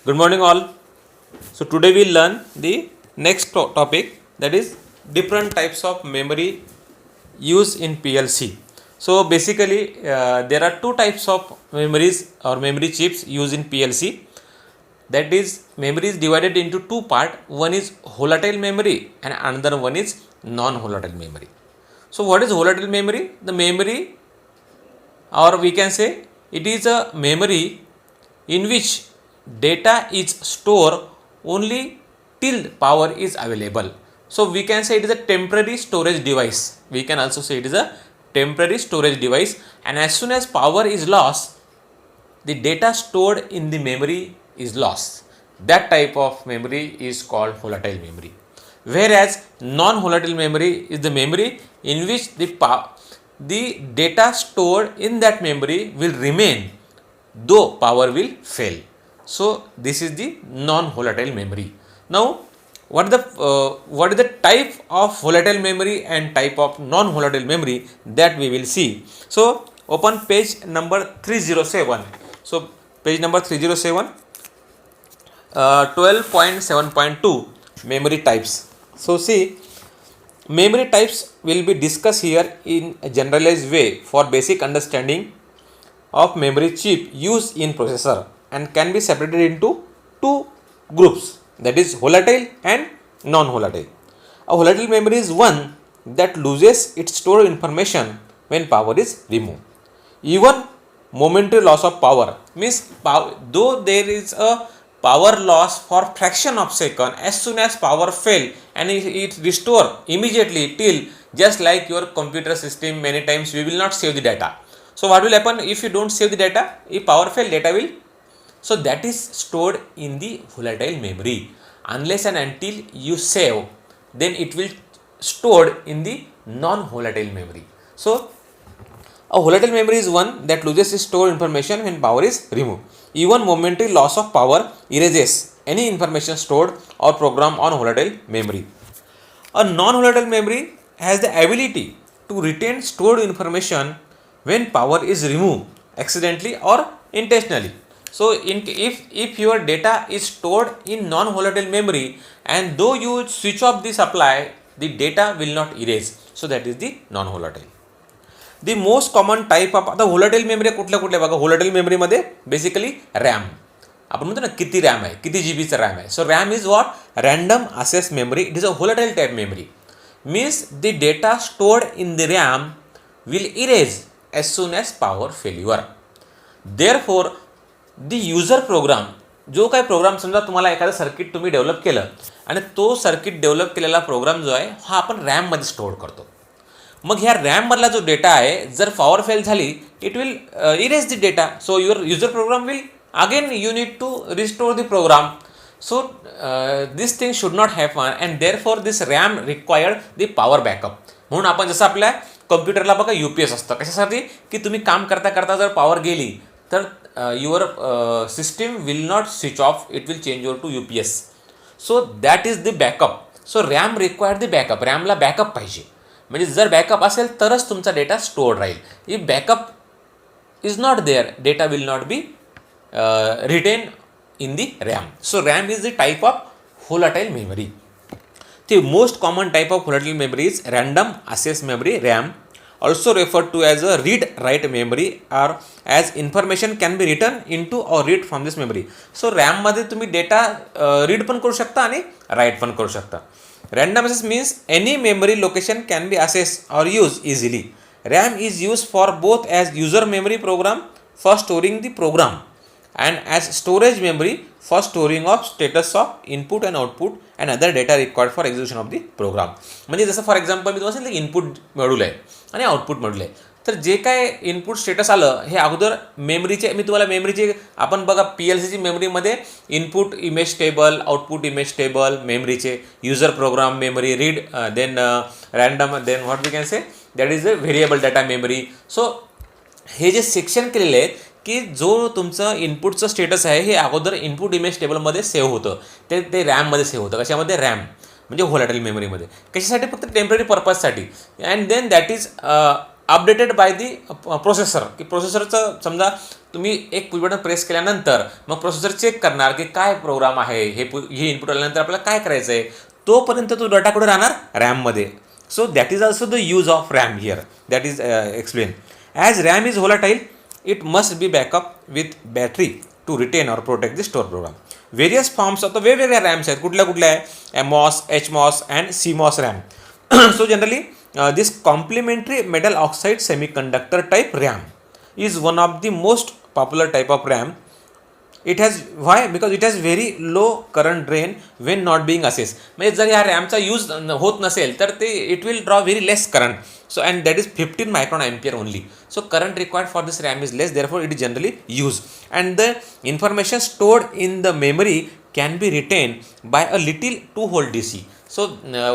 Good morning, all. So today we learn the next topic, that is different types of memory used in PLC. So basically, there are two types of memories or memory chips used in PLC. That is, memory is divided into two parts. One is volatile memory and another one is non-volatile memory. So what is volatile memory? The memory, or we can say, it is a memory in which data is stored only till power is available. So we can say it is a temporary storage device. We can also say it is a temporary storage device, and as soon as power is lost, the data stored in the memory is lost. That type of memory is called volatile memory. Whereas non-volatile memory is the memory in which the data stored in that memory will remain though power will fail. So this is the non-volatile memory. Now, what is the type of volatile memory and type of non-volatile memory, that we will see. So open page number 307. So page number 307, 12.7.2 memory types. So see, memory types will be discussed here in a generalized way for basic understanding of memory chip used in processor, and can be separated into two groups, that is volatile and non-volatile. A volatile memory is one that loses its stored information when power is removed. Even momentary loss of power means though there is a power loss for fraction of second, as soon as power fail and it restore immediately, till just like your computer system, many times we will not save the data. So what will happen if you don't save the data? If power fail, data will, so that is stored in the volatile memory. Unless and until you save, then it will stored in the non-volatile memory. So a volatile memory is one that loses its stored information when power is removed. Even momentary loss of power erases any information stored or programmed on volatile memory. A non-volatile memory has the ability to retain stored information when power is removed accidentally or intentionally. So if your data is stored in non-volatile memory, and though you switch off the supply, the data will not erase. So that is the non-volatile. The most common type of आता volatile memory कुठल्या कुठल्या बघा. volatile memory मध्ये basically RAM. आपण म्हणतो ना किती RAM आहे, किती जीबीचा रॅम आहे. So RAM is what? Random access memory. It is a volatile type memory. Means the data stored in the RAM will erase as soon as power failure. Therefore the user program, जो काही programme, समजा तुम्हाला एखादं circuit तुम्ही develop केलं आणि तो circuit develop केलेला प्रोग्राम जो आहे हा आपण रॅममध्ये स्टोअर करतो. मग ह्या रॅममधला जो डेटा आहे, जर पॉवर फेल झाली, it will erase the data. So your user program will again you need to restore the program. So this thing should not happen, and therefore this RAM required the power backup. म्हणून आपण जसं आपल्या कम्प्युटरला बघा UPS असतं, कशासाठी? की तुम्ही काम करता करता जर पॉवर गेली तर your system will not switch off, it will change your to UPS. So that is the backup. So RAM required the backup. रॅमला बॅकअप पाहिजे. म्हणजे जर बॅकअप असेल तरच तुमचा डेटा स्टोअर्ड राहील. If backup is not there, data will not be retain in the RAM. So RAM is the type of volatile memory. The most common type of volatile memory is random access memory, RAM, also referred to as a read-write memory, or as information can be written into or read from this memory. So RAM मध्ये तुम्ही data read पण करू शकता आणि right पण करू शकता. Random access means any memory location can be accessed or used easily. RAM is used for both as user memory program for storing the program and as storage memory for storing of status of input and output and other data required for execution of the program. म्हणजे जसं for example मी तुम्हाला सांगितलं input module आहे आणि output module आहे. तर जे काय इनपुट स्टेटस आलं हे अगोदर मेमरीचे, मी तुम्हाला मेमरीचे, आपण बघा PLCची मेमरीमध्ये input image table, output image table, मेमरीचे user program memory, read, then random, then what we can say that is a variable data memory. So हे जे सेक्शन केलेले आहेत की जो तुमचं इनपुटचं स्टेटस आहे हे अगोदर इनपुट इमेज टेबलमध्ये सेव्ह होतं, ते रॅममध्ये सेव्ह होतं. कशामध्ये? रॅम म्हणजे व्होलाटाईल मेमरीमध्ये. कशासाठी? फक्त टेम्पररी पर्पजसाठी. And then that is updated by the processor, की प्रोसेसरचं समजा तुम्ही एक बटन प्रेस केल्यानंतर मग प्रोसेसर चेक करणार की काय प्रोग्राम आहे, हे इनपुट आल्यानंतर आपल्याला काय करायचं आहे, तोपर्यंत तो डाटा कुठे राहणार, रॅममध्ये. So that is also the use of RAM here, that is explain. As RAM is volatile, it must be backup with battery to retain or protect the store program. Various forms of वेगवेगळ्या RAMs आहेत. कुठल्या आहे, NMOS, HMOS and CMOS RAM. So generally this complementary metal oxide semiconductor type RAM is one of the most popular type of RAM. It has, why? Because it has very low current drain when not being assessed. म्हणजे जर ह्या रॅमचा use होत नसेल तर ते it will draw very less current. So and that is 15 micron ampere only. So current required for this RAM is less, therefore it is generally used. And the information stored in the memory can be retained by a little 2-volt DC. So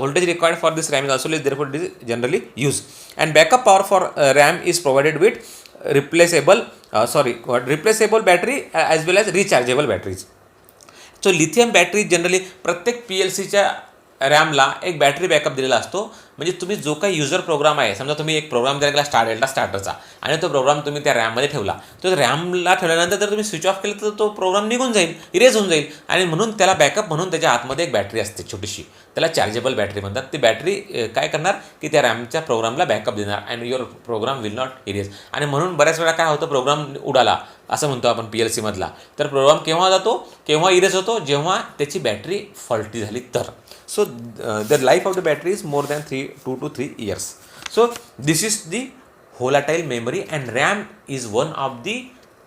voltage required for this RAM is also less, therefore it is generally used. And backup power for RAM is provided with replaceable battery as well as rechargeable batteries. So lithium battery generally प्रत्येक PLCच्या रॅमला एक battery backup दिलेला असतो. म्हणजे तुम्ही जो काही user programme आहे, समजा तुम्ही एक प्रोग्राम दिला स्टार्टरचा आणि तो प्रोग्राम तुम्ही त्या रॅममध्ये ठेवला, तो रॅमला ठेवल्यानंतर जर तुम्ही स्विच ऑफ केलं तर तो प्रोग्राम निघून जाईल, इरेज होऊन जाईल. आणि म्हणून त्याला बॅकअप म्हणून त्याच्या आतमध्ये एक बॅटरी असते छोटीशी, त्याला चार्जेबल बॅटरी म्हणतात. ती बॅटरी काय करणार की त्या रॅमच्या प्रोग्रामला बॅकअप देणार and your program will not erase. आणि म्हणून बऱ्याच वेळा काय होतं, प्रोग्राम उडाला असं म्हणतो आपण PLCमधला, तर प्रोग्राम केव्हा जातो, केव्हा इरेज होतो, जेव्हा त्याची बॅटरी फॉल्टी झाली तर. So the life of the battery is more than 2 to 3 years. So this is the volatile memory, and RAM is one of the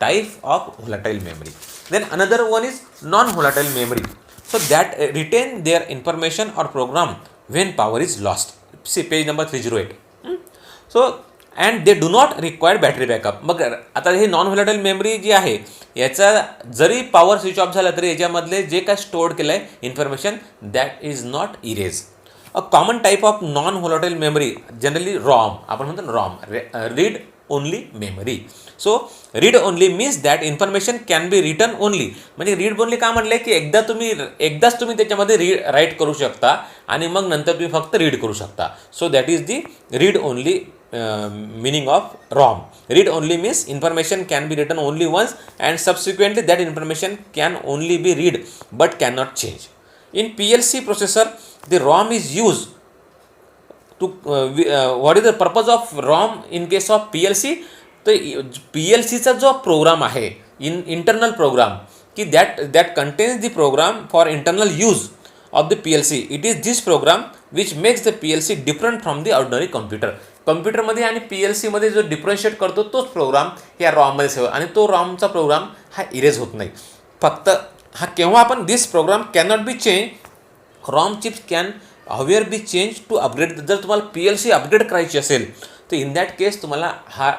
type of volatile memory. Then another one is non-volatile memory. So that retain their information or program when power is lost. See page number 308. So and they do not require battery backup. मग आता हे non volatile memory जी आहे, याचा जरी power switch off झाला तरी याच्यामधले जे काय स्टोअर्ड केलं आहे information, that is not erase. A common type of non volatile memory generally ROM, आपण म्हणतो ना ROM, read only memory. So read only means that information can be written only. म्हणजे रीड ओनली का म्हटलं की एकदाच तुम्ही त्याच्यामध्ये राईट करू शकता आणि मग नंतर तुम्ही फक्त रीड करू शकता. So that is the read only meaning of ROM. Read only means information can be written only once and subsequently that information can only be read but cannot change. In PLC processor, the ROM is used to what is the purpose of ROM in case of PLC? तो PLCचा जो programme आहे, internal program, की that contains the program for internal use of the PLC. It is this program which makes the PLC different from the ordinary computer. कम्प्युटरमध्ये आणि PLCमध्ये जो differentiate करतो तोच programme ह्या रॉममध्ये सेव, आणि तो रॉमचा प्रोग्राम हा इरेज होत नाही. फक्त हा केव्हा आपण this program cannot be change, ROM chips can however be change to upgrade. जर तुम्हाला PLC अपग्रेड करायची असेल तर इन दॅट केस तुम्हाला हा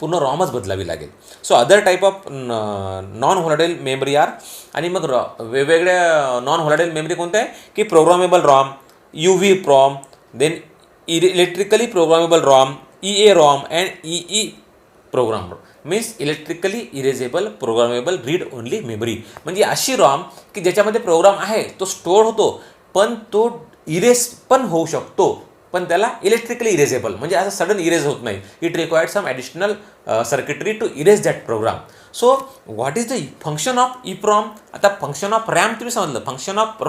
पूर्ण रॉमच बदलावी लागेल. So other type of non volatile memory are. आणि मग वेगवेगळ्या नॉन व्होलाटाईल मेमरी कोणत्या आहे की programmable ROM, UV ROM, then electrically programmable ROM, EA-ROM and EEPROM means electrically erasable programmable read only memory. म्हणजे अशी रॉम की ज्याच्यामध्ये प्रोग्राम आहे तो स्टोअर होतो पण तो इरेज पण होऊ शकतो, पण त्याला इलेक्ट्रिकली इरेजेबल, म्हणजे असं सडन इरेज होत नाही. It required some additional circuitry to erase that program. So what is the function of EEPROM? आता फंक्शन ऑफ रॅम तुम्ही समजलं, फंक्शन ऑफ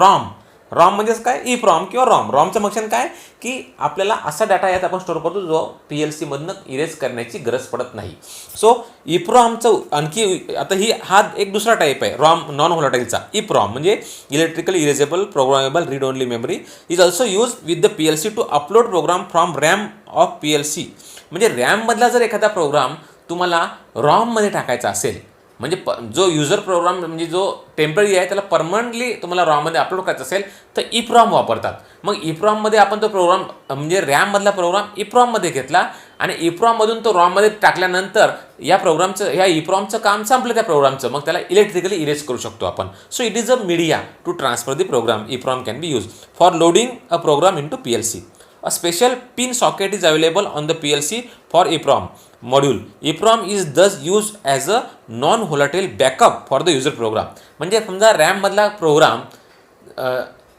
रॉम म्हणजेच काय, EEPROM किंवा रॉमचं फंक्शन काय की आपल्याला असा डाटा यात आपण स्टोअर करतो जो PLCमधनं इरेज करण्याची गरज पडत नाही. सो EEPROMचं आणखी आता हा एक दुसरा टाईप आहे रॉम नॉन व्होलाटाईलचा. EEPROM म्हणजे electrically erasable programmable read only memory is also use with the PLC to upload program from RAM of PLC. म्हणजे रॅममधला जर एखादा प्रोग्राम तुम्हाला रॉममध्ये टाकायचा असेल, म्हणजे जो युजर प्रोग्राम म्हणजे जो टेम्पररी आहे त्याला परमनंटली तुम्हाला रॉममध्ये अपलोड करायचं असेल तर EEPROM वापरतात. मग EEPROMमध्ये आपण तो प्रोग्राम म्हणजे रॅममधला प्रोग्राम EEPROMमध्ये घेतला आणि EEPROMमधून तो रॉममध्ये टाकल्यानंतर ह्या EEPROMचं काम संपलं त्या प्रोग्रामचं, मग त्याला इलेक्ट्रिकली इरेज करू शकतो आपण. So it is a media to transfer the program. EEPROM can be use for loading a program into PLC. A special pin socket is available on the PLC for EEPROM module. EEPROM is thus used as a non-volatile backup for the user program. म्हणजे समजा रॅममधला programme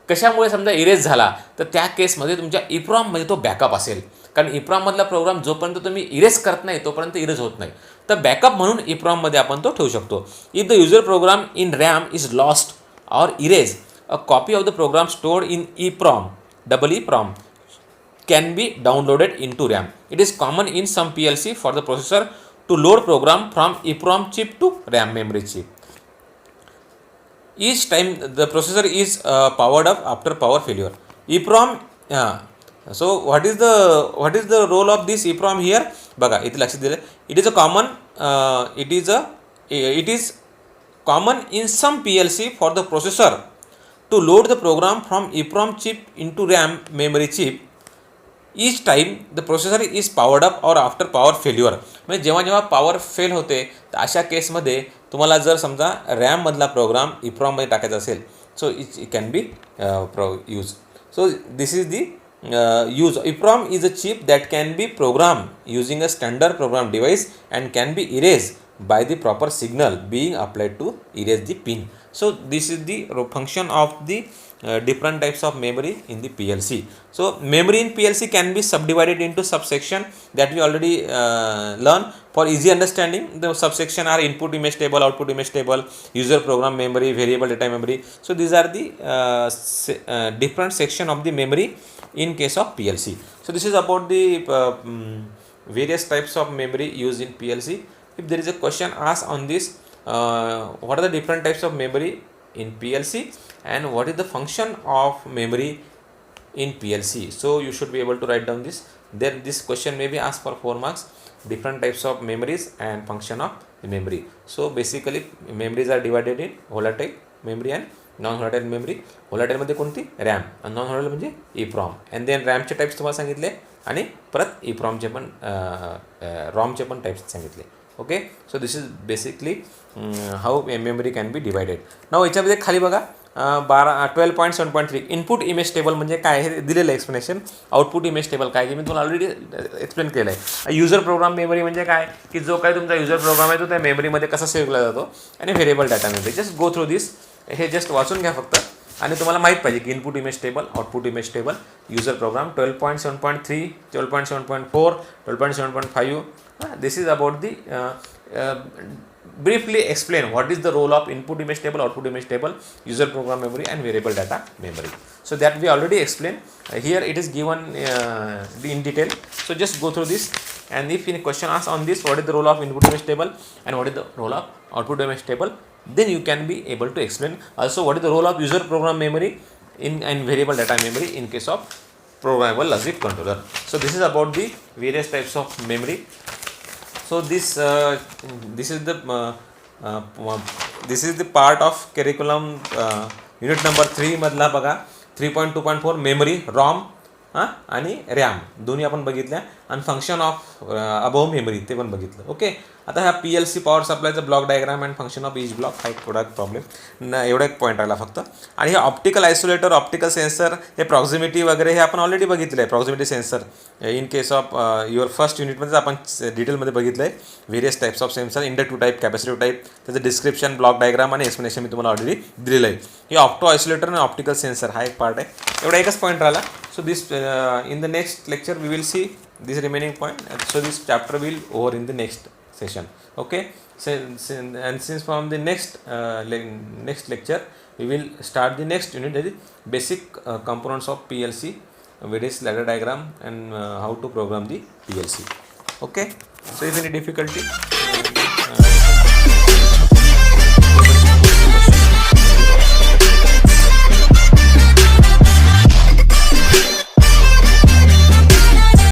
कशामुळे समजा erase झाला तर त्या केसमध्ये तुमच्या EEPROMमध्ये तो बॅकअप असेल. कारण EEPROM-मधला प्रोग्राम जोपर्यंत तुम्ही इरेज करत नाही तोपर्यंत इरेज होत नाही. तर बॅकअप म्हणून EEPROM-मध्ये आपण तो ठेवू शकतो. If the user program in RAM is lost or erase, a copy of the program stored in EEPROM, EEPROM can be downloaded into RAM. It is common in some PLC for the processor to load program from EEPROM chip to RAM memory chip. Each time the processor is powered up after power failure. EEPROM. So what is the role of this EEPROM here? बघा इथे लक्ष दिलं. It is common in some PLC for the processor to load the program from EEPROM chip into RAM memory chip each time the processor is powered up or after power failure. म्हणजे जेव्हा जेव्हा power fail होते तर अशा केसमध्ये तुम्हाला जर समजा रॅममधला प्रोग्राम EEPROMमध्ये टाकायचा असेल, so it can be use. So this is the use. EEPROM is a chip that can be programmed using a standard program device and can be erased by the proper signal being applied to erase the pin. So this is the function of the different types of memory in the PLC. So memory in PLC can be subdivided into subsection that we already learned. For easy understanding, the subsection are input image table, output image table, user program memory, variable data memory. So these are the different section of the memory in case of PLC. So this is about the various types of memory used in PLC. If there is a question asked on this, what are the different types of memory in PLC and what is the function of memory in PLC? So you should be able to write down this. Then this question may be asked for 4 marks. Different types of memories and function of the memory. So basically memories are divided in volatile memory and non-volatile memory. volatile मध्ये कोणती RAM आणि non volatile म्हणजे EEPROM. And then रॅमचे types तुम्हाला सांगितले आणि परत EEPROMचे पण रॉमचे पण टाईप्स सांगितले. Okay, so this is basically how memory can be divided. नाव याच्यामध्ये खाली बघा 12.7.3 इनपुट इमेज टेबल म्हणजे काय हे दिलेलं एक्सप्लेनेशन. आउटपुट इमेज टेबल काय की मी तुम्हाला ऑलरेडी एक्सप्लेन केलं आहे. युजर प्रोग्राम मेमरी म्हणजे काय की जो काय तुमचा युजर प्रोग्राम आहे तो त्या मेमरीमध्ये कसा सेव्ह केला जातो. आणि variable data memory. Just go through this. हे जस्ट वाचून घ्या फक्त आणि तुम्हाला माहीत पाहिजे की input image table, output image table, user program 12.7.3, 12.7.4, 12.7.5. This is about the briefly explain what is the role of input image table, output image table, user program memory and variable data memory. So that we already explained. Here it is given in detail. So just go through this, and if any question asked on this, what is the role of input image table and what is the role of output image table, then you can be able to explain also what is the role of user program memory and variable data memory in case of programmable logic controller. So this is about the various types of memory. So this is the part of curriculum unit number 3 मधला बघा 3.2.4 memory, ROM आणि RAM दोन्ही आपण बघितल्या आणि function of above memory ते पण बघितलं. ओके, आता ह्या PLC पॉवर सप्लायचा block diagram and function of each block हा एक थोडा प्रॉब्लेम एवढा एक पॉईंट राहिला फक्त. आणि हे ऑप्टिकल आयसोलेटर, ऑप्टिकल सेन्सर, हे प्रॉक्झिमिटी वगैरे हे आपण ऑलरेडी बघितलं आहे. Proximity sensor in case of your first युनिटमध्ये आपण डिटेलमध्ये बघितलं आहे. Various types of sensor, inductive type, capacitive type, त्याचं डिस्क्रिप्शन, ब्लॉक डायग्राम आणि एक्सप्लेनेशन मी तुम्हाला ऑलरेडी दिलेलं आहे. हे ऑप्टो आयसोलेटर आणि ऑप्टिकल सेन्सर हा एक पार्ट आहे. एवढा एकच पॉईंट राहिला. So this in the next lecture we will see this remaining point. So this chapter will over in the next session. Okay, and since from the next lecture we will start the next unit, that is basic components of PLC, various ladder diagram and how to program the PLC. Okay, so if any difficulty